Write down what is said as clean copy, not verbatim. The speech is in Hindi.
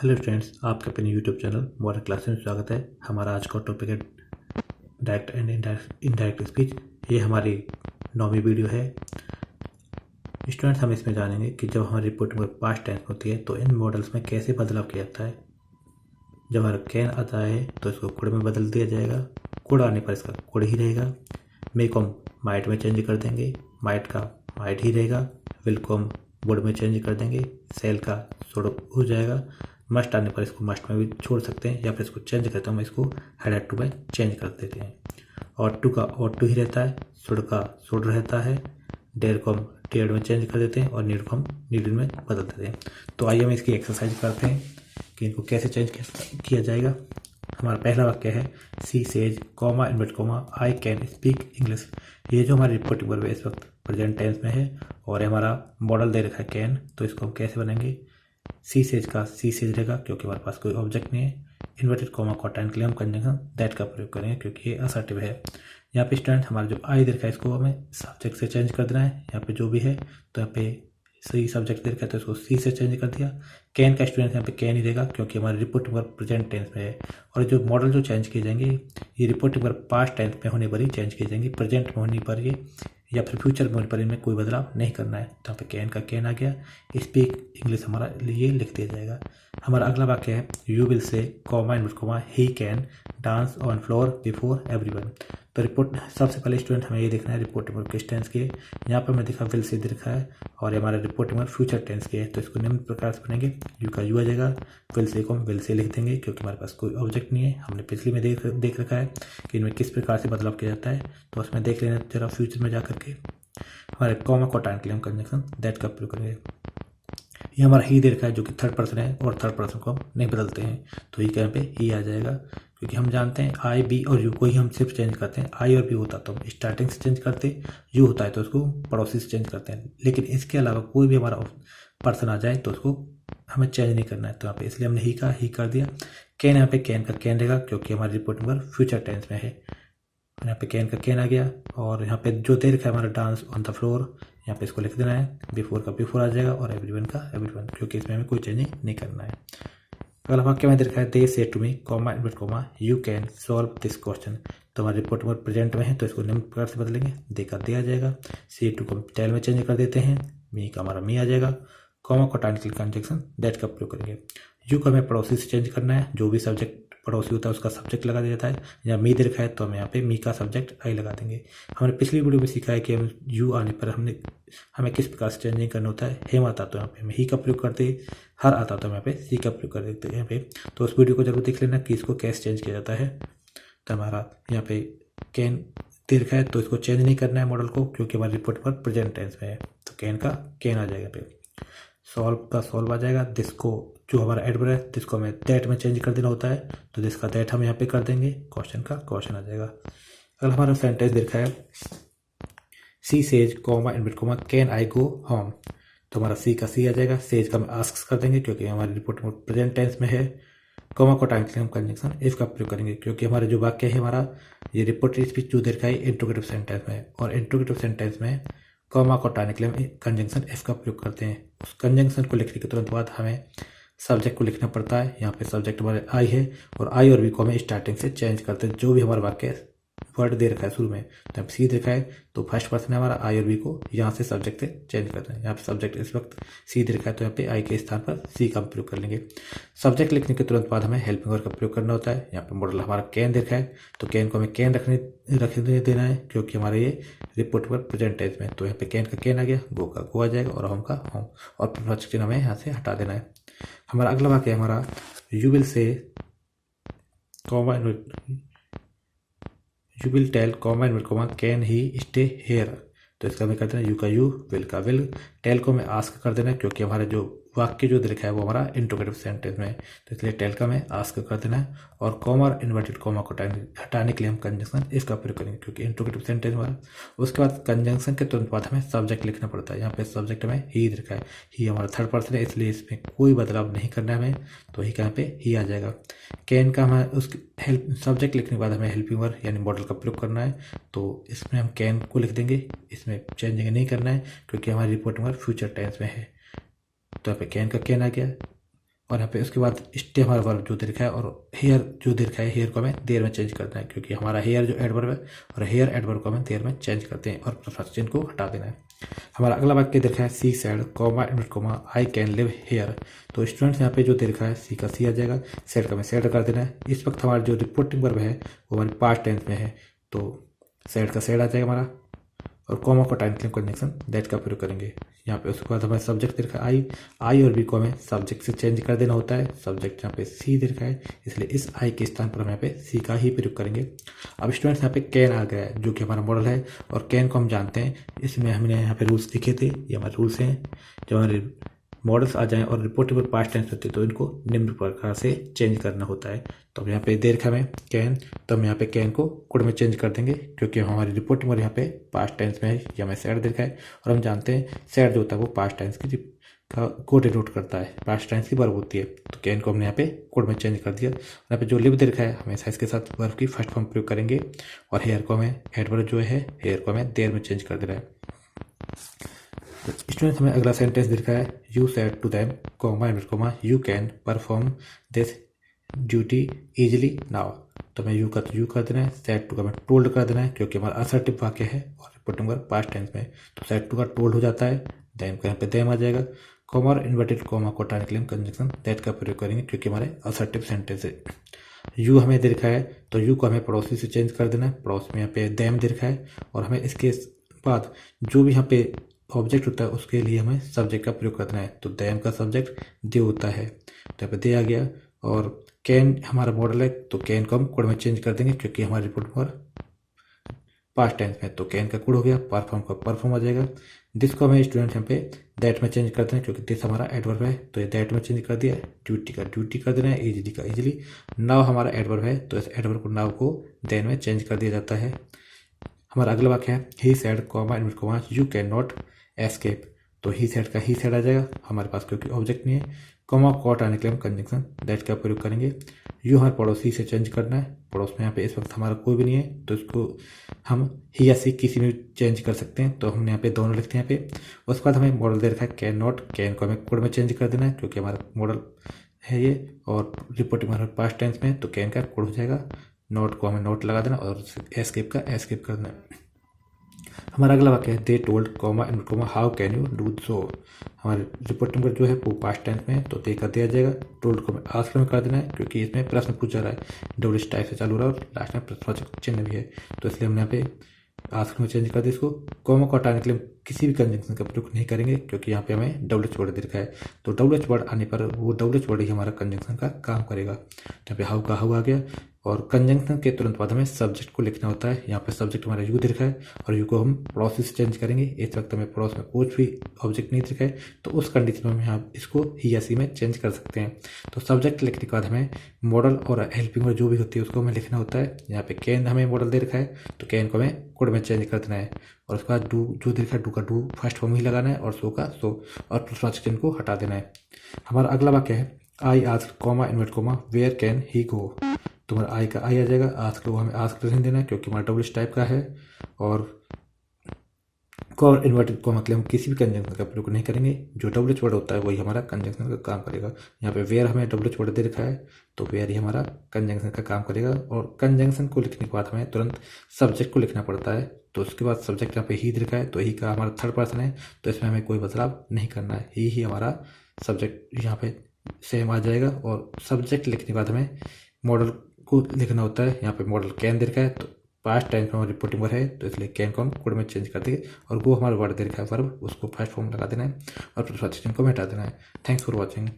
हेलो स्टूडेंट्स, आपके अपने यूट्यूब चैनल मॉडर्न क्लासेस में स्वागत है। हमारा आज का टॉपिक है डायरेक्ट एंड इनडायरेक्ट स्पीच। ये हमारी 9वीं वीडियो है। स्टूडेंट्स, हम इसमें जानेंगे कि जब हमारी रिपोर्टिंग पास्ट टेंस होती है तो इन मॉडल्स में कैसे बदलाव किया जाता है। जब हमारा कैन आता है तो इसको कुड में बदल दिया जाएगा। कुड आने पर इसका कुड ही रहेगा। मे को हम माइट में चेंज कर देंगे, माइट का माइट ही रहेगा। विल को हम वुड में चेंज कर देंगे, सेल का शुड हो जाएगा। मस्ट आने पर इसको मस्ट में भी छोड़ सकते हैं या फिर इसको चेंज करते हैं, हम इसको हैड टू में चेंज कर देते हैं। और टू का और टू ही रहता है, शुड का शुड रहता है। डेयर को हम डेयर में चेंज कर देते हैं और नीड को हम नीड में बदल देते हैं। तो आइए हम इसकी एक्सरसाइज करते हैं कि इनको कैसे चेंज किया जाएगा। हमारा पहला वाक्य है she says comma invert comma I can speak English. ये जो हमारी रिपोर्टिंग वर्ब है इस वक्त प्रेजेंट टेंस में है और हमारा मॉडल दे रखा है कैन। तो इसको हम कैसे बनेंगे, सी सेज का सी सेज रहेगा क्योंकि हमारे पास कोई ऑब्जेक्ट नहीं है। इन्वर्टेड कॉमा कॉटन के लिए हम कंजंक्शन दैट का प्रयोग करेंगे क्योंकि ये असर्टिव है। यहाँ पे स्टूडेंट हमारा जो आई दे रखा है इसको हमें सब्जेक्ट से चेंज कर देना है। यहाँ पे जो भी है तो यहाँ पे सही सब्जेक्ट दे रखा है तो इसको सी से चेंज कर दिया। कैन का स्टूडेंट यहाँ पे कैन ही रहेगा क्योंकि हमारी रिपोर्टिंग वर्ब प्रेजेंट टेंस में है। और जो मॉडल जो चेंज किए जाएंगे ये रिपोर्टिंग वर्ब पास्ट टेंस में होने पर ही चेंज किए जाएंगे। प्रेजेंट में होने पर ये या फिर फ्यूचर में होने पर इनमें कोई बदलाव नहीं करना है। तो यहाँ पे कैन का कैन आ गया। स्पीक इंग्लिश हमारा ये लिख दिया जाएगा। हमारा अगला वाक्य है you will say comma invert comma he can dance on floor before everyone. तो रिपोर्ट सबसे पहले स्टूडेंट हमें ये देखना है रिपोर्टिंग वर्ब किस टेंस की है। यहाँ पर मैं देखा विल से दिखा है और हमारा रिपोर्टिंग वर्ब फ्यूचर टेंस की है। तो इसको निम्न प्रकार से बनेंगे, यू का यू आ जाएगा, विल से को हम विल से लिख देंगे क्योंकि हमारे पास कोई ऑब्जेक्ट नहीं है। हमने पिछली में देख रखा है कि इनमें किस प्रकार से बदलाव किया जाता है। तो उसमें देख लेना जरा फ्यूचर में जा करके। हमारे कॉमा को हटाने के लिए हम कंजंक्शन दैट का प्रयोग करेंगे। ये हमारा ही दे रखा है जो कि थर्ड पर्सन है और थर्ड पर्सन को हम नहीं बदलते हैं तो ही यहाँ पे ही आ जाएगा क्योंकि हम जानते हैं आई बी और यू को ही हम सिर्फ चेंज करते हैं। आई और बी होता तो हम स्टार्टिंग से चेंज करते, यू होता है तो उसको पड़ोसी से चेंज करते हैं। लेकिन इसके अलावा कोई भी हमारा पर्सन आ जाए तो उसको हमें चेंज नहीं करना है। तो यहाँ पे इसलिए हमने ही का ही कर दिया। कैन यहाँ पे कैन का कैन रहेगा क्योंकि हमारी रिपोर्टिंग वर्ब फ्यूचर टेंस में है। यहाँ पे कैन का कैन आ गया और यहाँ पे जो दे रखा है हमारा डांस ऑन द फ्लोर, यहाँ पे इसको लिख देना है। बिफोर का बिफोर आ जाएगा और एवरीवन का एवरीवन क्योंकि इसमें हमें कोई चेंजिंग नहीं करना है। अगला वाक्य में दे रखा है they say to me comma invert comma you can solve this question. तो हमारी रिपोर्ट में प्रेजेंट में है तो इसको निम्न प्रकार से बदलेंगे, दे का दे आ जाएगा। सी टू को टेल में चेंज कर देते हैं, मी का हमारा मी आ जाएगा। कॉमा को हटाने के लिए कंजंक्शन दैट का प्रयोग करेंगे। यू को हमें पड़ोसी से चेंज करना है, जो भी सब्जेक्ट पड़ोसी होता है उसका सब्जेक्ट लगा दिया जाता है। या मी दे रखा है तो हम यहाँ पे मी का सब्जेक्ट आई लगा देंगे। हमने पिछली वीडियो में सीखा है कि हम यू आने पर हमें किस प्रकार से चेंजिंग करना होता है। हेम आता तो यहाँ पे हम ही का प्रयोग करते, हर आता तो हम यहाँ पे सी का प्रयोग कर देते हैं यहाँ पे। तो उस वीडियो को जरूर देख लेना कि इसको कैसे चेंज किया जाता है। तो हमारा यहाँ पे कैन दे रखा है तो इसको चेंज नहीं करना है मॉडल को क्योंकि हमारी रिपोर्ट पर प्रेजेंट टेंस में है। तो कैन का कैन आ जाएगा पे। सॉल्व का सॉल्व आ जाएगा। दिस को जो हमारा एडवर्ब है जिसको हमें दैट में चेंज कर देना होता है तो दिस का दैट हम यहाँ पे कर देंगे। क्वेश्चन का क्वेश्चन आ जाएगा। अगर हमारा सेंटेंस देखा है she says comma invert comma can I go home. तो हमारा सी का सी आ जाएगा। सेज का हम आस्क कर देंगे क्योंकि हमारी रिपोर्ट में प्रेजेंट टेंस में है। कॉमा को हटाने के लिए हम कंजंक्शन इफ का प्रयोग करेंगे क्योंकि हमारे जो वाक्य है हमारा ये रिपोर्टेड स्पीच जो देखा है इंट्रोगेटिव सेंटेंस में और इंट्रोगेटिव सेंटेंस में कॉमा को हटाने के लिए हम कंजंक्शन एफ का प्रयोग करते हैं। उस कंजंक्शन को लिखने के तुरंत बाद हमें सब्जेक्ट को लिखना पड़ता है। यहाँ पे सब्जेक्ट हमारे आई है और आई और बी को हमें स्टार्टिंग से चेंज करते हैं। जो भी हमारा वाक्य वर्ड दे रखा है शुरू में तो सी देखा है तो फर्स्ट पर्सन है हमारा आई और बी को यहाँ से सब्जेक्ट से चेंज करते हैं। यहाँ पे सब्जेक्ट इस वक्त सी दे रखा है तो यहाँ पे आई के स्थान पर सी का प्रयोग कर लेंगे। सब्जेक्ट लिखने के तुरंत बाद हमें हेल्पिंग वर्ब का प्रयोग करना होता है। यहाँ पे मॉडल हमारा कैन देखा है तो कैन को हमें कैन रखने देना है क्योंकि हमारे ये रिपोर्ट पर प्रेजेंट टेंस में। तो यहाँ पे कैन का कैन आ गया, गो का गो आ जाएगा और होम का होम और प्रश्न हमें यहाँ से हटा देना है। हमारा अगला वाक्य हमारा you will say comma you will tell comma invert comma can he stay here. तो इसका हमें कर देना यू का यू, विल का विल, टेल को हमें आस्क कर देना क्योंकि हमारे जो वाक्य जो लिखा है वो हमारा इंट्रोगेटिव सेंटेंस में है तो इसलिए टेल का हमें आस्क कर देना है। और कॉमा और इन्वर्टेड कॉमा को हटाने के लिए हम कंजंक्शन इसका प्रयोग करेंगे क्योंकि इंट्रोगेटिव सेंटेंस हमारा। उसके बाद कंजंक्शन के तुरंत बाद हमें सब्जेक्ट लिखना पड़ता है। यहाँ पे सब्जेक्ट हमें ही लिखा है, ही हमारा थर्ड पर्सन है इसलिए इसमें कोई बदलाव नहीं करना है हमें तो ही यहाँ पे ही आ जाएगा। कैन का हमें उसके हेल्प सब्जेक्ट लिखने के बाद हमें हेल्पिंग वर्ब यानी मॉडल का प्रयोग करना है तो इसमें हम कैन को लिख देंगे। इसमें चेंजिंग नहीं करना है क्योंकि हमारी रिपोर्टिंग वर्ब फ्यूचर टेंस में है। तो यहाँ पे कैन का कैन आ गया और यहाँ पे उसके बाद स्टे हमारा वर्ब जो दे रखा है, और हेयर जो दे रखा है, हेयर को हमें देर में चेंज करना है, क्योंकि हमारा हेयर जो एडवर्ब है और हेयर एडवर्ब को हमें देर में चेंज करते हैं और प्लस चिन्ह को हटा देना है। हमारा अगला वाक्य दे रखा है she said comma invert comma I can live here. तो स्टूडेंट्स यहाँ पे जो दे रखा है सी का सी आ जाएगा, सैड का हमें सैड कर देना है। इस वक्त हमारा जो रिपोर्टिंग वर्ब है वो हमारे पास्ट टेंस में है, तो सैड का सैड आ जाएगा हमारा, और कॉमा को टाइम क्लेम कंजंक्शन दैट का प्रयोग करेंगे यहाँ पे। उसके बाद हमें सब्जेक्ट दे रखा है आई और बी को हमें सब्जेक्ट से चेंज कर देना होता है। सब्जेक्ट यहाँ पे सी दे रखा है, इसलिए इस आई के स्थान पर हम यहाँ पे सी का ही प्रयोग करेंगे। अब स्टूडेंट्स यहाँ पे कैन आ गया है जो कि हमारा मॉडल है, और कैन को हम जानते हैं, इसमें हमने यहाँ पे रूल्स लिखे थे, ये हमारे रूल्स हैं। जब हमारे मॉडल्स आ जाएं और रिपोर्टेबल पास्ट टेंस होते तो इनको निम्न प्रकार से चेंज करना होता है। तो अब यहाँ पे दे रखा हमें कैन, तो हम यहाँ पे कैन को कुड में चेंज कर देंगे, क्योंकि हमारी रिपोर्टिंग यहाँ पे पास्ट टेंस में है, या हमें सैड दे रखा है, और हम जानते हैं सैड जो होता है वो पास्ट टेंस की को डिनोट करता है, पास्ट टेंस की वर्ब होती है। तो कैन को हमने यहाँ पे कोड में चेंज कर दिया। यहाँ पे जो लिव दे रखा है हमेशा इसके साथ वर्ब की फर्स्ट फॉर्म प्रयोग करेंगे, और हेयर को हमें एडवर्ब जो है हेयर को हमें देर में चेंज कर देना है। स्टूडेंट हमें अगला सेंटेंस दे रखा है you said to them comma you can perform this duty easily now. तो हमें यू का तो यू कर देना है, सेड टू का हमें टोल्ड कर देना है, क्योंकि हमारा असर्टिव वाक्य है और रिपोर्टिंग वर्ब पास्ट टेंस में, तो सेड टू का टोल्ड हो जाता है, देम का यहाँ पे देम आ जाएगा, कॉमा और इन्वर्टेड कॉमा को टाइम क्लेम कंजंक्शन दैट का प्रयोग करेंगे, क्योंकि हमारे असर्टिव सेंटेंस है। यू हमें दे रखा है तो यू को हमें पड़ोसी से चेंज कर देना है, पड़ोस में यहाँ पे देम दे रखा है, और हमें इसके बाद जो भी यहाँ पे ऑब्जेक्ट होता है उसके लिए हमें सब्जेक्ट का प्रयोग करना है। तो देम का सब्जेक्ट दे होता है, तो यहाँ पे दे आ गया, और कैन हमारा मॉडल है, तो कैन को हम कोड में चेंज कर देंगे, क्योंकि हमारी रिपोर्ट पर पास्ट टेंस में, तो कैन का कोड हो गया, परफॉर्म का परफॉर्म आ जाएगा। दिस को हमें स्टूडेंट यहाँ पे दैट में चेंज करते हैं, क्योंकि दिस हमारा एडवर्ब है, तो ये दैट में चेंज कर दिया। ड्यूटी का ड्यूटी कर देना है, इजिली का इजिली। नाउ हमारा एडवर्ब है, तो इस एडवर्ब को नाउ को देन में चेंज कर दिया जाता है। हमारा अगला वाक्य है he said comma invert comma you can not escape. तो ही सेड का ही सेड आ जाएगा, हमारे पास क्योंकि ऑब्जेक्ट नहीं है, कॉमा कॉट आने के लिए हम कंजंक्शन दैट का प्रयोग करेंगे। यू हमारे पड़ोसी से चेंज करना है, पड़ोस में यहाँ पे इस वक्त हमारा कोई भी नहीं है, तो इसको हम ही या सी किसी में चेंज कर सकते हैं, तो हमने यहाँ पे दोनों लिखते हैं यहाँ पे। उसके बाद हमें मॉडल दे रखा है कैन नॉट, कैन को हमें कोड में चेंज कर देना है, क्योंकि हमारा मॉडल है ये, और रिपोर्टिंग हमारे पास्ट टेंस में, तो कैन का कोड हो जाएगा। नोट को हमें नोट लगा देना, और एस्केप का एस्केप कर देना। हमारा अगला वाक्य है they told comma invert comma how can you do so. हमारे रिपोर्टिंग पर जो है वो पास्ट टेंस में, तो दे कर दिया जाएगा। टोल्ड को हमें आस्क में कर देना है, क्योंकि इसमें प्रश्न पूछा रहा है, डबल टाइप से चालू रहा है, और लास्ट में प्रश्नवाचक चिन्ह भी है, तो इसलिए हमने यहाँ पे आस्क में चेंज कर दिया इसको। कॉमा को हटाने के लिए किसी भी कंजंक्शन का प्रयोग नहीं करेंगे, क्योंकि यहाँ पे हमें डबल एच वर्ड दे रखा है, तो डबल एच वर्ड आने पर वो डबल एच वर्ड ही हमारा कंजंक्शन का काम करेगा। यहाँ पे हाउ का हाउ आ गया, और कंजंक्शन के तुरंत बाद हमें सब्जेक्ट को लिखना होता है। यहाँ पे सब्जेक्ट हमारा यू दिखा है, और यू को हम पड़ोस से चेंज करेंगे। इस वक्त हमें पड़ोस में कुछ भी ऑब्जेक्ट नहीं दिखा है, तो उस कंडीशन में हम यहाँ इसको ही या सी में चेंज कर सकते हैं। तो सब्जेक्ट लिखने के बाद हमें मॉडल और हेल्पिंग वर्ड जो भी होती है उसको हमें लिखना होता है। यहाँ पे कैन हमें मॉडल दे रखा है, तो कैन को हमें कोड में चेंज कर देना है, और उसके बाद डू जो दे रखा है डू का डू फर्स्ट फॉर्म ही लगाना है, और सो का सो, और प्रश्नवाचक चिन्ह को हटा देना है। हमारा अगला वाक्य है I asked comma invert comma where can he go. तो हमारा आई का आई आ जाएगा, आस्क को हमें आस्क नहीं देना है, क्योंकि हमारा डबल टाइप का है, और और इन्वर्टेड कॉमा के लिए हम किसी भी कंजंक्शन का प्रयोग नहीं करेंगे। जो डबल एच वर्ड होता है वही हमारा कंजंक्शन का काम करेगा। यहाँ पे वेयर हमें डबल एच वर्ड दे रखा है, तो वेयर ही हमारा कंजंक्शन का काम करेगा, और कंजंक्शन को लिखने के बाद हमें तुरंत सब्जेक्ट को लिखना पड़ता है। तो उसके बाद सब्जेक्ट यहाँ पे ही दे रखा है, तो ही का हमारा थर्ड पर्सन है, तो इसमें हमें कोई बदलाव नहीं करना है, ही हमारा सब्जेक्ट यहाँ पे सेम आ जाएगा। और सब्जेक्ट लिखने के बाद हमें मॉडल को लिखना होता है। यहाँ पे मॉडल कैन दे रखा है, तो पास्ट टाइम में रिपोर्टिंग वर्ड है, तो इसलिए कैन को हम कोड में चेंज कर देंगे, और वो हमारा वर्ड दे रखा है वर्ब, उसको फर्स्ट फॉर्म लगा देना है, और प्रश्नवाचक चिन्ह को हटा देना है। Thanks for watching.